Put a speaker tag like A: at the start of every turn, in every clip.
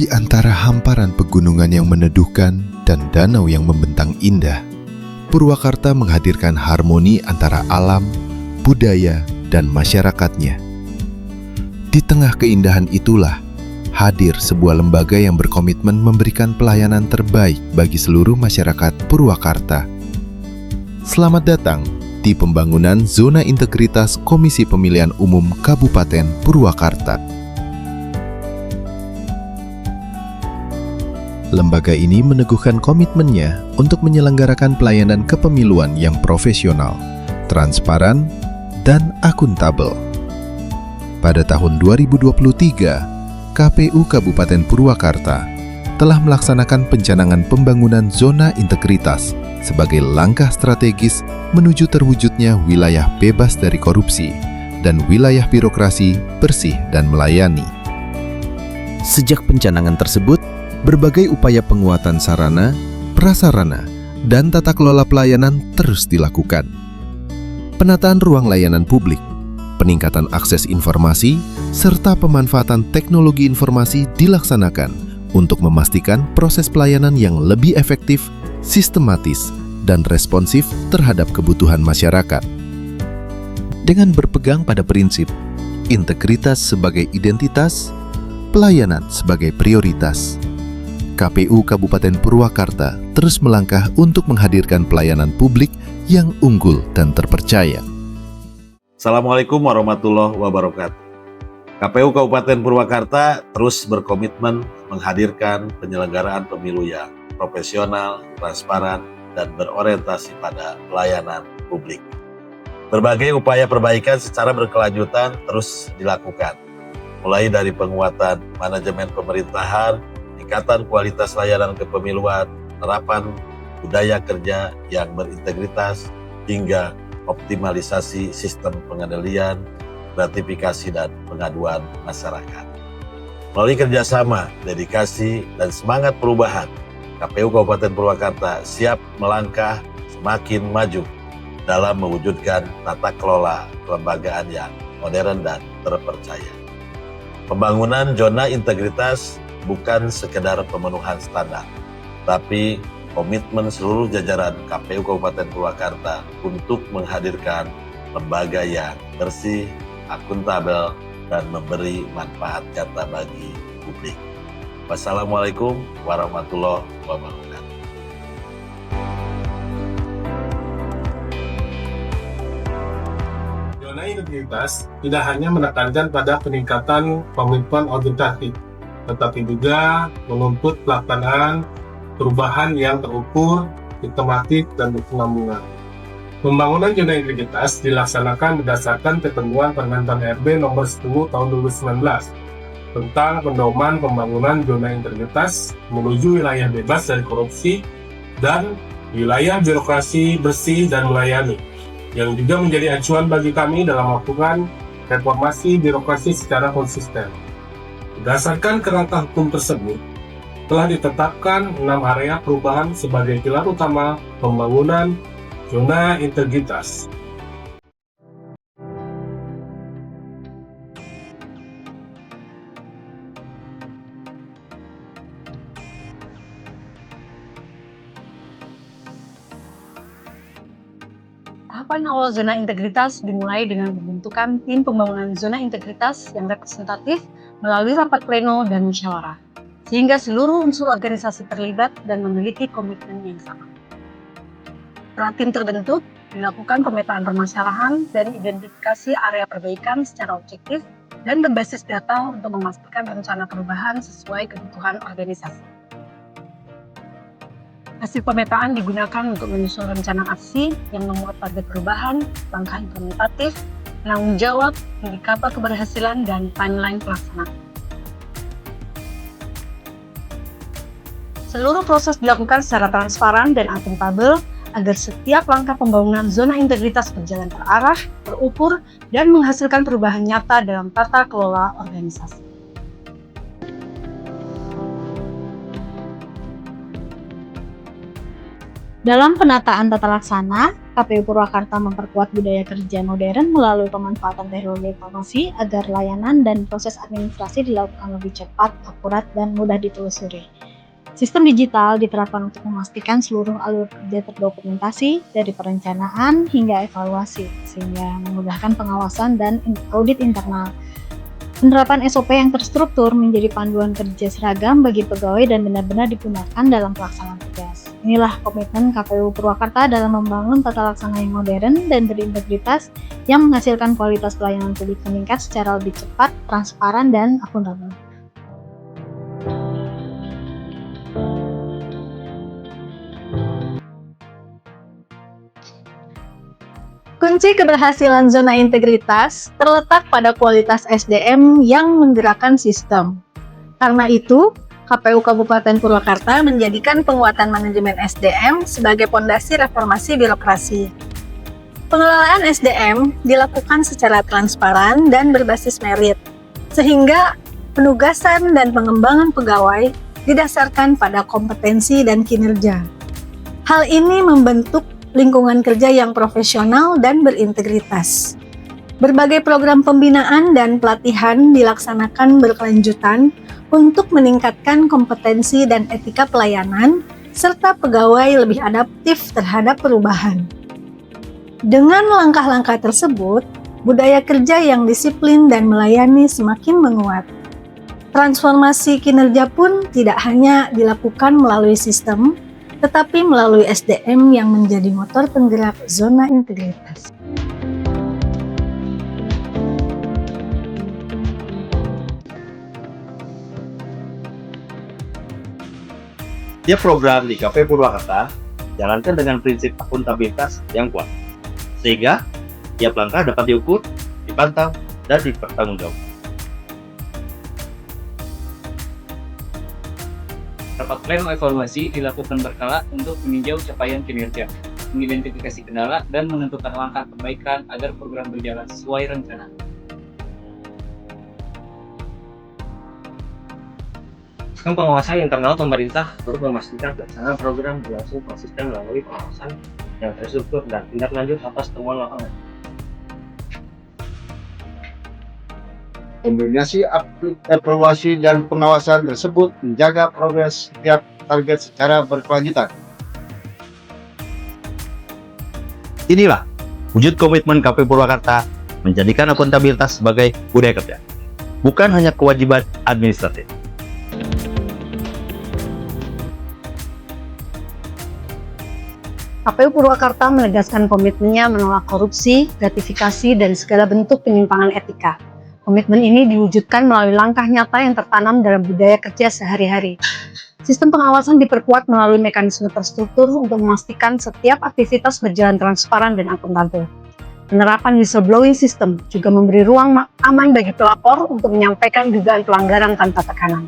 A: Di antara hamparan pegunungan yang meneduhkan dan danau yang membentang indah, Purwakarta menghadirkan harmoni antara alam, budaya, dan masyarakatnya. Di tengah keindahan itulah, hadir sebuah lembaga yang berkomitmen memberikan pelayanan terbaik bagi seluruh masyarakat Purwakarta. Selamat datang di pembangunan Zona Integritas Komisi Pemilihan Umum Kabupaten Purwakarta. Lembaga ini meneguhkan komitmennya untuk menyelenggarakan pelayanan kepemiluan yang profesional, transparan, dan akuntabel. Pada tahun 2023, KPU Kabupaten Purwakarta telah melaksanakan pencanangan pembangunan zona integritas sebagai langkah strategis menuju terwujudnya wilayah bebas dari korupsi dan wilayah birokrasi bersih dan melayani. Sejak pencanangan tersebut, berbagai upaya penguatan sarana, prasarana, dan tata kelola pelayanan terus dilakukan. Penataan ruang layanan publik, peningkatan akses informasi, serta pemanfaatan teknologi informasi dilaksanakan untuk memastikan proses pelayanan yang lebih efektif, sistematis, dan responsif terhadap kebutuhan masyarakat. Dengan berpegang pada prinsip integritas sebagai identitas, pelayanan sebagai prioritas, KPU Kabupaten Purwakarta terus melangkah untuk menghadirkan pelayanan publik yang unggul dan terpercaya.
B: Assalamualaikum warahmatullahi wabarakatuh. KPU Kabupaten Purwakarta terus berkomitmen menghadirkan penyelenggaraan pemilu yang profesional, transparan, dan berorientasi pada pelayanan publik. Berbagai upaya perbaikan secara berkelanjutan terus dilakukan, mulai dari penguatan manajemen pemerintahan, peningkatan kualitas layanan kepemiluan, penerapan budaya kerja yang berintegritas, hingga optimalisasi sistem pengendalian, gratifikasi, dan pengaduan masyarakat. Melalui kerjasama, dedikasi, dan semangat perubahan, KPU Kabupaten Purwakarta siap melangkah semakin maju dalam mewujudkan tata kelola kelembagaan yang modern dan terpercaya. Pembangunan zona integritas bukan sekedar pemenuhan standar, tapi komitmen seluruh jajaran KPU Kabupaten Purwakarta untuk menghadirkan lembaga yang bersih, akuntabel, dan memberi manfaat nyata bagi publik. Wassalamualaikum warahmatullahi wabarakatuh.
C: Zona integritas tidak hanya menekankan pada peningkatan komitmen orientatif, tetapi juga menuntut pelaksanaan perubahan yang terukur, sistematis, dan berkesinambungan. Pembangunan zona integritas dilaksanakan berdasarkan ketentuan Permentan RB nomor 10 tahun 2019 tentang pedoman pembangunan zona integritas menuju wilayah bebas dari korupsi dan wilayah birokrasi bersih dan melayani, yang juga menjadi acuan bagi kami dalam melakukan reformasi birokrasi secara konsisten. Berdasarkan kerangka hukum tersebut, telah ditetapkan 6 area perubahan sebagai pilar utama pembangunan zona integritas.
D: Tahapan awal zona integritas dimulai dengan pembentukan tim pembangunan zona integritas yang representatif melalui rapat pleno dan musyawarah, sehingga seluruh unsur organisasi terlibat dan memiliki komitmen yang sama. Setelah tim terbentuk, dilakukan pemetaan permasalahan dan identifikasi area perbaikan secara objektif dan berbasis data untuk memastikan rencana perubahan sesuai kebutuhan organisasi. Hasil pemetaan digunakan untuk menyusun rencana aksi yang memuat target perubahan, langkah implementatif, penanggung jawab, indikator keberhasilan, dan timeline pelaksanaan. Seluruh proses dilakukan secara transparan dan akuntabel agar setiap langkah pembangunan zona integritas berjalan terarah, terukur, dan menghasilkan perubahan nyata dalam tata kelola organisasi.
E: Dalam penataan tata laksana,
D: KPU Purwakarta memperkuat budaya kerja modern melalui pemanfaatan teknologi informasi agar layanan dan proses administrasi dilakukan lebih cepat, akurat, dan mudah ditelusuri. Sistem digital diterapkan untuk memastikan seluruh alur kerja terdokumentasi dari perencanaan hingga evaluasi, sehingga memudahkan pengawasan dan audit internal. Penerapan SOP yang terstruktur menjadi panduan kerja seragam bagi pegawai dan benar-benar digunakan dalam pelaksanaan tugas. Inilah komitmen KPU Purwakarta dalam membangun tata laksana yang modern dan berintegritas yang menghasilkan kualitas pelayanan publik meningkat secara lebih cepat, transparan, dan akuntabel. Kunci keberhasilan zona integritas terletak pada kualitas SDM yang menggerakkan sistem. Karena itu, KPU Kabupaten Purwakarta menjadikan penguatan manajemen SDM sebagai pondasi reformasi birokrasi. Pengelolaan SDM dilakukan secara transparan dan berbasis merit, sehingga penugasan dan pengembangan pegawai didasarkan pada kompetensi dan kinerja. Hal ini membentuk lingkungan kerja yang profesional dan berintegritas. Berbagai program pembinaan dan pelatihan dilaksanakan berkelanjutan untuk meningkatkan kompetensi dan etika pelayanan, serta pegawai lebih adaptif terhadap perubahan. Dengan langkah-langkah tersebut, budaya kerja yang disiplin dan melayani semakin menguat. Transformasi kinerja pun tidak hanya dilakukan melalui sistem, tetapi melalui SDM yang menjadi motor penggerak zona integritas.
E: Tiap program di KPU Purwakarta jalankan dengan prinsip akuntabilitas yang kuat, sehingga tiap langkah dapat diukur, dipantau, dan dipertanggungjawabkan.
F: Rapat pleno evaluasi dilakukan berkala untuk meninjau capaian kinerja, mengidentifikasi kendala, dan menentukan langkah perbaikan agar program berjalan sesuai rencana. Sistem pengawasan internal pemerintah turut memastikan pelaksanaan program berlangsung konsisten melalui pengawasan yang terstruktur dan tindak lanjut atas temuan lapangan.
G: Kombinasi evaluasi dan pengawasan tersebut menjaga progres setiap target secara berkelanjutan.
E: Inilah wujud komitmen KPU Purwakarta menjadikan akuntabilitas sebagai budaya kerja, bukan hanya kewajiban administratif.
D: KPU Purwakarta menegaskan komitmennya menolak korupsi, gratifikasi, dan segala bentuk penyimpangan etika. Komitmen ini diwujudkan melalui langkah nyata yang tertanam dalam budaya kerja sehari-hari. Sistem pengawasan diperkuat melalui mekanisme terstruktur untuk memastikan setiap aktivitas berjalan transparan dan akuntabel. Penerapan whistleblowing system juga memberi ruang aman bagi pelapor untuk menyampaikan dugaan pelanggaran tanpa tekanan.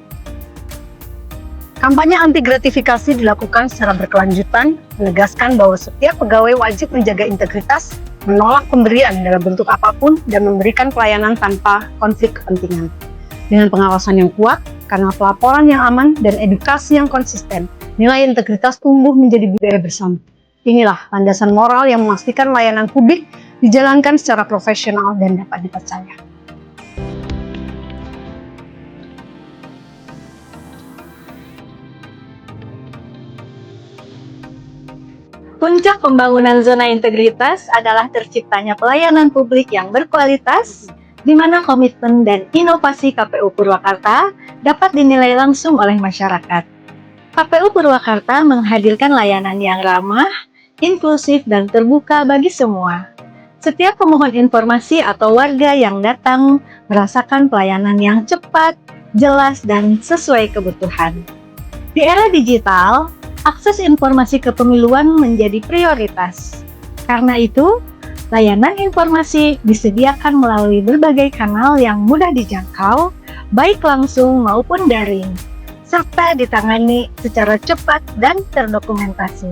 D: Kampanye anti gratifikasi dilakukan secara berkelanjutan, menegaskan bahwa setiap pegawai wajib menjaga integritas, menolak pemberian dalam bentuk apapun, dan memberikan pelayanan tanpa konflik kepentingan. Dengan pengawasan yang kuat, karena pelaporan yang aman, dan edukasi yang konsisten, nilai integritas tumbuh menjadi budaya bersama. Inilah landasan moral yang memastikan layanan publik dijalankan secara profesional dan dapat dipercaya. Puncak pembangunan zona integritas adalah terciptanya pelayanan publik yang berkualitas, di mana komitmen dan inovasi KPU Purwakarta dapat dinilai langsung oleh masyarakat. KPU Purwakarta menghadirkan layanan yang ramah, inklusif, dan terbuka bagi semua. Setiap pemohon informasi atau warga yang datang merasakan pelayanan yang cepat, jelas, dan sesuai kebutuhan. Di era digital, akses informasi kepemiluan menjadi prioritas. Karena itu, layanan informasi disediakan melalui berbagai kanal yang mudah dijangkau, baik langsung maupun daring, serta ditangani secara cepat dan terdokumentasi.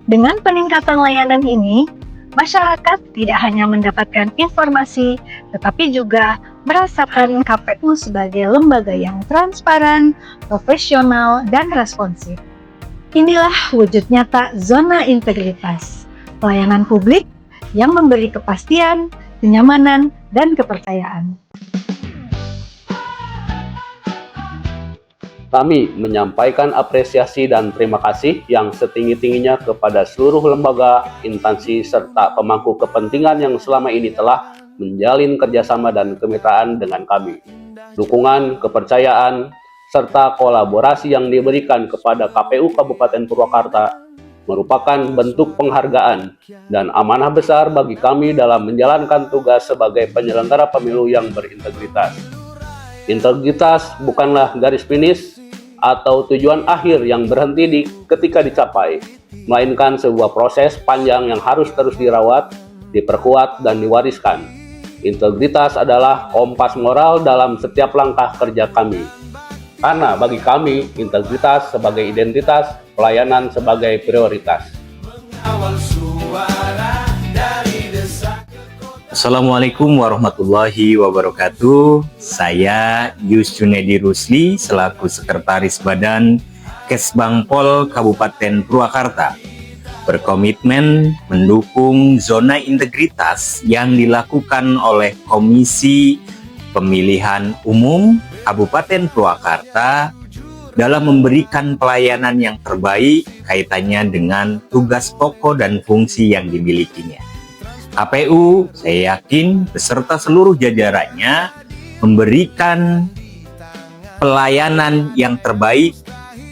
D: Dengan peningkatan layanan ini, masyarakat tidak hanya mendapatkan informasi, tetapi juga merasakan KPU sebagai lembaga yang transparan, profesional, dan responsif. Inilah wujud nyata zona integritas, pelayanan publik yang memberi kepastian, kenyamanan, dan kepercayaan.
H: Kami menyampaikan apresiasi dan terima kasih yang setinggi-tingginya kepada seluruh lembaga, instansi, serta pemangku kepentingan yang selama ini telah menjalin kerjasama dan kemitraan dengan kami. Dukungan, kepercayaan, serta kolaborasi yang diberikan kepada KPU Kabupaten Purwakarta merupakan bentuk penghargaan dan amanah besar bagi kami dalam menjalankan tugas sebagai penyelenggara pemilu yang berintegritas. Integritas bukanlah garis finish atau tujuan akhir yang berhenti ketika dicapai, melainkan sebuah proses panjang yang harus terus dirawat, diperkuat, dan diwariskan. Integritas adalah kompas moral dalam setiap langkah kerja kami. Karena bagi kami, integritas sebagai identitas, pelayanan sebagai prioritas.
I: Assalamualaikum warahmatullahi wabarakatuh. Saya Yus Junedi Rusli selaku Sekretaris Badan Kesbangpol Kabupaten Purwakarta berkomitmen mendukung zona integritas yang dilakukan oleh Komisi Pemilihan Umum Kabupaten Purwakarta dalam memberikan pelayanan yang terbaik kaitannya dengan tugas pokok dan fungsi yang dimilikinya. KPU, saya yakin beserta seluruh jajarannya memberikan pelayanan yang terbaik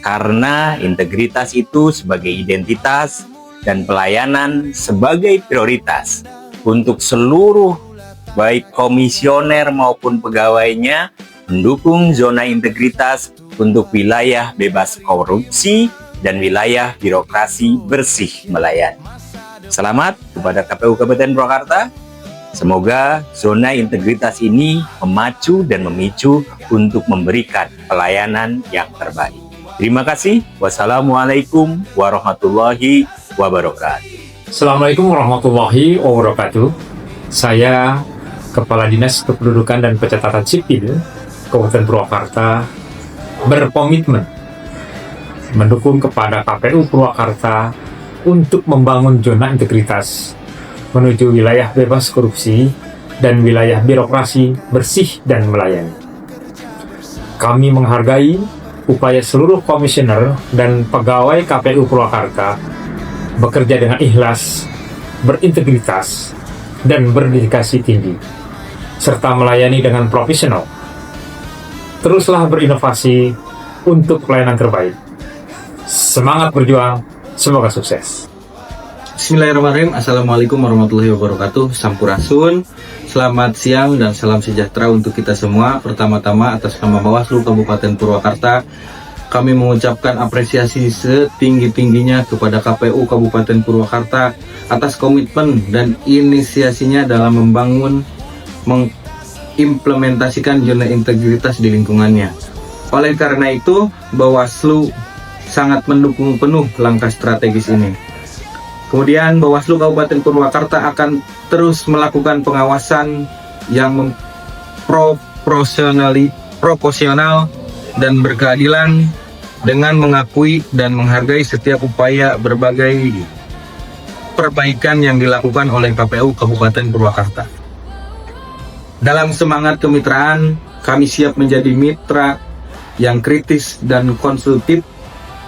I: karena integritas itu sebagai identitas dan pelayanan sebagai prioritas untuk seluruh baik komisioner maupun pegawainya mendukung zona integritas untuk wilayah bebas korupsi dan wilayah birokrasi bersih melayani. Selamat kepada KPU Kabupaten Purwakarta. Semoga zona integritas ini memacu dan memicu untuk memberikan pelayanan yang terbaik. Terima kasih. Wassalamualaikum warahmatullahi wabarakatuh.
J: Assalamualaikum warahmatullahi wabarakatuh. Saya Kepala Dinas Kependudukan dan Pencatatan Sipil Kabupaten Purwakarta berkomitmen mendukung kepada KPU Purwakarta untuk membangun zona integritas menuju wilayah bebas korupsi dan wilayah birokrasi bersih dan melayani. Kami menghargai upaya seluruh komisioner dan pegawai KPU Purwakarta bekerja dengan ikhlas, berintegritas, dan berdedikasi tinggi, serta melayani dengan profesional. Teruslah berinovasi untuk pelayanan terbaik. Semangat berjuang, semoga sukses.
K: Bismillahirrahmanirrahim. Assalamualaikum warahmatullahi wabarakatuh. Sampurasun. Selamat siang dan salam sejahtera untuk kita semua. Pertama-tama atas nama Bawaslu Kabupaten Purwakarta, kami mengucapkan apresiasi setinggi-tingginya kepada KPU Kabupaten Purwakarta atas komitmen dan inisiasinya dalam membangun, mengimplementasikan zona integritas di lingkungannya. Oleh karena itu, Bawaslu sangat mendukung penuh langkah strategis ini. Kemudian Bawaslu Kabupaten Purwakarta akan terus melakukan pengawasan yang proporsional dan berkeadilan dengan mengakui dan menghargai setiap upaya berbagai perbaikan yang dilakukan oleh KPU Kabupaten Purwakarta. Dalam semangat kemitraan, kami siap menjadi mitra yang kritis dan konstruktif,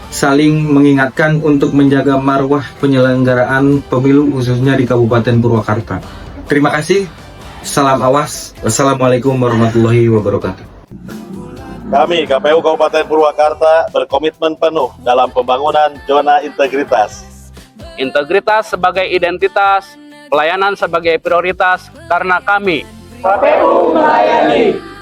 K: saling mengingatkan untuk menjaga marwah penyelenggaraan pemilu khususnya di Kabupaten Purwakarta. Terima kasih. Salam awas. Wassalamualaikum warahmatullahi wabarakatuh.
B: Kami KPU Kabupaten Purwakarta berkomitmen penuh dalam pembangunan zona integritas.
H: Integritas sebagai identitas, pelayanan sebagai prioritas karena kami
L: KPU melayani.